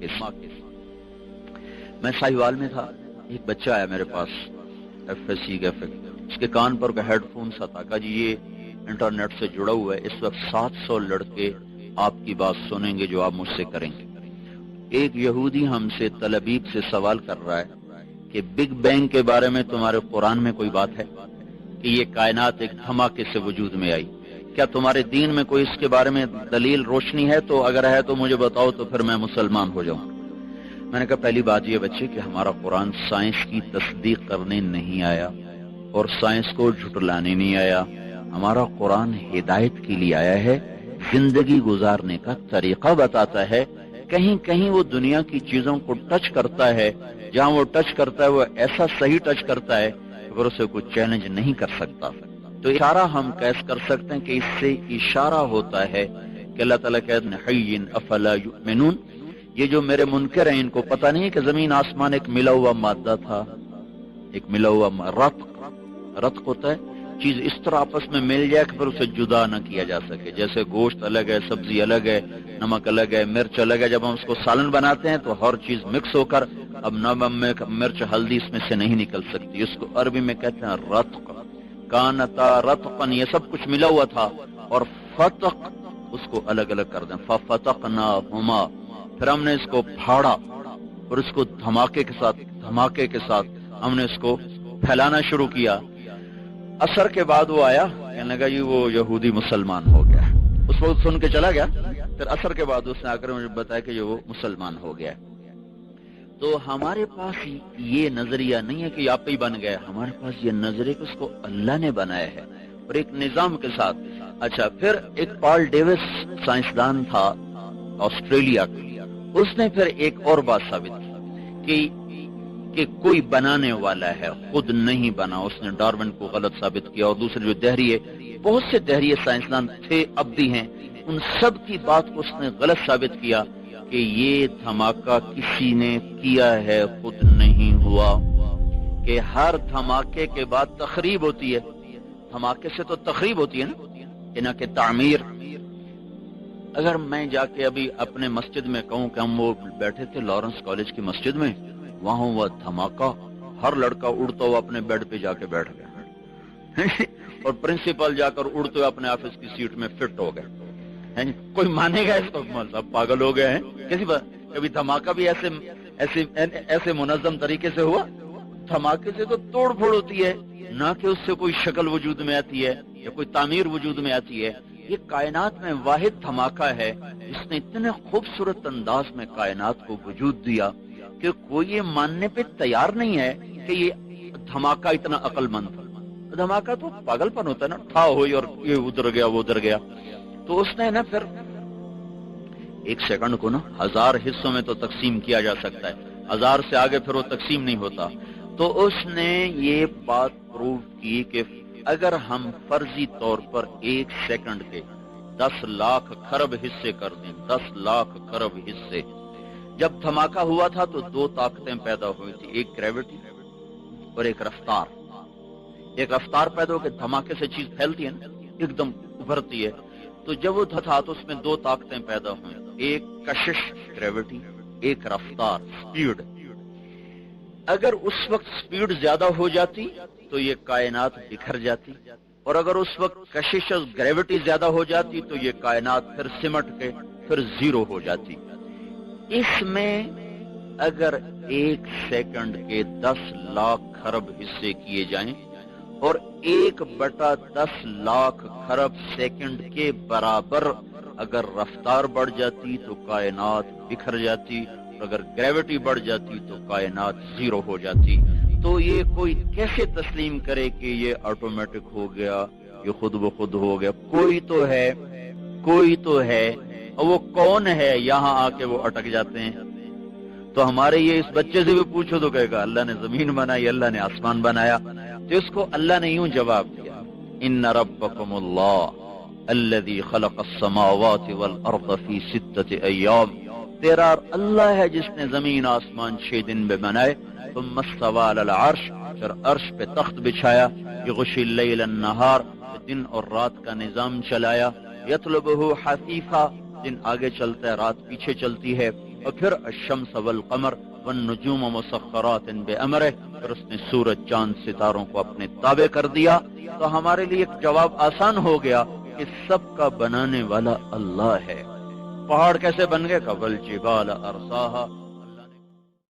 دھماکے سے۔ میں ساہیوال میں تھا، ایک بچہ آیا میرے پاس ایف ایس سی کا، اس کے کان پر ہیڈ فون سا تھا، کہا جی یہ انٹرنیٹ سے جڑا ہوا ہے، اس وقت 700 لڑکے آپ کی بات سنیں گے جو آپ مجھ سے کریں گے۔ ایک یہودی ہم سے تلابیب سے سوال کر رہا ہے کہ بگ بینگ کے بارے میں تمہارے قرآن میں کوئی بات ہے کہ یہ کائنات ایک دھماکے سے وجود میں آئی؟ کیا تمہارے دین میں کوئی اس کے بارے میں دلیل روشنی ہے؟ تو اگر ہے تو مجھے بتاؤ، تو پھر میں مسلمان ہو جاؤں۔ میں نے کہا پہلی بات یہ بچے کہ ہمارا قرآن سائنس کی تصدیق کرنے نہیں آیا اور سائنس کو جھٹلانے نہیں آیا، ہمارا قرآن ہدایت کے لیے آیا ہے، زندگی گزارنے کا طریقہ بتاتا ہے۔ کہیں کہیں وہ دنیا کی چیزوں کو ٹچ کرتا ہے، جہاں وہ ٹچ کرتا ہے وہ ایسا صحیح ٹچ کرتا ہے کہ اسے کوئی چیلنج نہیں کر سکتا۔ تو اشارہ ہم کیس کر سکتے ہیں کہ اس سے اشارہ ہوتا ہے کہ اللہ تعالیٰ کہتے ہیں حی افلا یؤمنون، یہ جو میرے منکر ہیں ان کو پتہ نہیں ہے کہ زمین آسمان ایک ملا ہوا مادہ تھا، ایک ملا ہوا رتق ہوتا ہے، چیز اس طرح آپس میں مل جائے کہ پھر اسے جدا نہ کیا جا سکے، جیسے گوشت الگ ہے، سبزی الگ ہے، نمک الگ ہے، مرچ الگ ہے، جب ہم اس کو سالن بناتے ہیں تو ہر چیز مکس ہو کر اب نمک مرچ ہلدی اس میں سے نہیں نکل سکتی، اس کو عربی میں کہتے ہیں رتق، کانتا رتقن، یہ سب کچھ ملا ہوا تھا، اور فتق اس کو الگ الگ کر دیں، ففتقناہما، پھر ہم نے اس کو پھاڑا اور اس کو دھماکے کے ساتھ ہم نے اس کو پھیلانا شروع کیا۔ اثر کے بعد وہ آیا، کہنے لگا جی وہ یہودی مسلمان ہو گیا، اس وقت سن کے چلا گیا، پھر اثر کے بعد اس نے آ کر مجھے بتایا کہ وہ مسلمان ہو گیا۔ تو ہمارے پاس یہ نظریہ نہیں ہے کہ آپ ہی بن گئے، ہمارے پاس یہ نظریہ کہ اس کو اللہ نے بنایا ہے اور ایک نظام کے ساتھ۔ اچھا، پھر ایک پال ڈیوس سائنسدان تھا آسٹریلیا کا، اس نے پھر ایک اور بات ثابت کی کہ کوئی بنانے والا ہے، خود نہیں بنا، اس نے ڈارون کو غلط ثابت کیا، اور دوسرے جو دہریے، بہت سے دہریے سائنسدان تھے اب بھی ہیں، ان سب کی بات کو اس نے غلط ثابت کیا کہ یہ دھماکہ کسی نے کیا ہے، خود نہیں ہوا، کہ ہر دھماکے کے بعد تخریب ہوتی ہے، دھماکے سے تو تخریب ہوتی ہے نا کہ تعمیر۔ اگر میں جا کے ابھی اپنے مسجد میں کہوں کہ ہم وہ بیٹھے تھے لارنس کالج کی مسجد میں، وہاں ہوا دھماکہ، ہر لڑکا اڑتا ہوا اپنے بیڈ پہ جا کے بیٹھ گیا اور پرنسپل جا کر اڑتے ہوئے اپنے آفس کی سیٹ میں فٹ ہو گئے۔ کوئی مانے گا اس کو؟ سب پاگل ہو گئے ہیں۔ کسی بات کبھی دھماکہ بھی ایسے منظم طریقے سے ہوا؟ دھماکے سے تو توڑ پھوڑ ہوتی ہے، نہ کہ اس سے کوئی شکل وجود میں آتی ہے یا کوئی تعمیر وجود میں آتی ہے۔ یہ کائنات میں واحد دھماکہ ہے جس نے اتنے خوبصورت انداز میں کائنات کو وجود دیا کہ کوئی یہ ماننے پہ تیار نہیں ہے کہ یہ دھماکہ اتنا عقل مند تھا۔ دھماکہ تو پاگل پن ہوتا ہے نا، ٹھا ہوئی اور یہ ادھر گیا وہ ادھر گیا۔ تو اس نے نا پھر ایک سیکنڈ کو نا 1000 حصوں میں تو تقسیم کیا جا سکتا ہے، 1000 سے آگے پھر وہ تقسیم نہیں ہوتا۔ تو اس نے یہ بات پروف کی کہ اگر ہم فرضی طور پر 1 سیکنڈ کے 10 لاکھ خرب حصے کر دیں، 10 لاکھ خرب حصے، جب دھماکہ ہوا تھا تو 2 طاقتیں پیدا ہوئی تھی، ایک گریوٹی اور ایک رفتار۔ ایک رفتار پیدا ہو کے دھماکے سے چیز پھیلتی ہے نا، ایک دم ابھرتی ہے، تو جب وہ تھا تو اس میں 2 طاقتیں پیدا ہوئیں، ایک کشش گریوٹی، ایک رفتار سپیڈ۔ اگر اس وقت سپیڈ زیادہ ہو جاتی تو یہ کائنات بکھر جاتی، اور اگر اس وقت کشش اور گریوٹی زیادہ ہو جاتی تو یہ کائنات پھر سمٹ کے پھر زیرو ہو جاتی۔ اس میں اگر 1 سیکنڈ کے 10 لاکھ خرب حصے کیے جائیں اور 1/10 لاکھ خرب سیکنڈ کے برابر اگر رفتار بڑھ جاتی تو کائنات بکھر جاتی، اور اگر گریوٹی بڑھ جاتی تو کائنات زیرو ہو جاتی۔ تو یہ کوئی کیسے تسلیم کرے کہ یہ آٹومیٹک ہو گیا، یہ خود بخود ہو گیا؟ کوئی تو ہے، اور وہ کون ہے؟ یہاں آ کے وہ اٹک جاتے ہیں۔ تو ہمارے یہ اس بچے سے بھی پوچھو تو کہے گا اللہ نے زمین بنائی، اللہ نے آسمان بنایا۔ تو اس کو اللہ نے یوں جواب دیا، ان ربکم اللہ الذی خلق السماوات والارض فی 6 ایام، تیرا اللہ ہے جس نے زمین آسمان 6 دن میں بنائے، ثم استوى علی العرش، پھر عرش پہ تخت بچھایا، یغشی اللیل النہار، دن اور رات کا نظام چلایا، یطلبہ حثیثا، دن آگے چلتا ہے رات پیچھے چلتی ہے، اور پھر الشمس والقمر والنجوم مسخرات بأمرہ، پھر اس نے سورج چاند ستاروں کو اپنے تابع کر دیا. تو ہمارے لیے ایک جواب آسان ہو گیا کہ سب کا بنانے والا اللہ ہے. پہاڑ کیسے بن گئے؟ والجبال ارساها،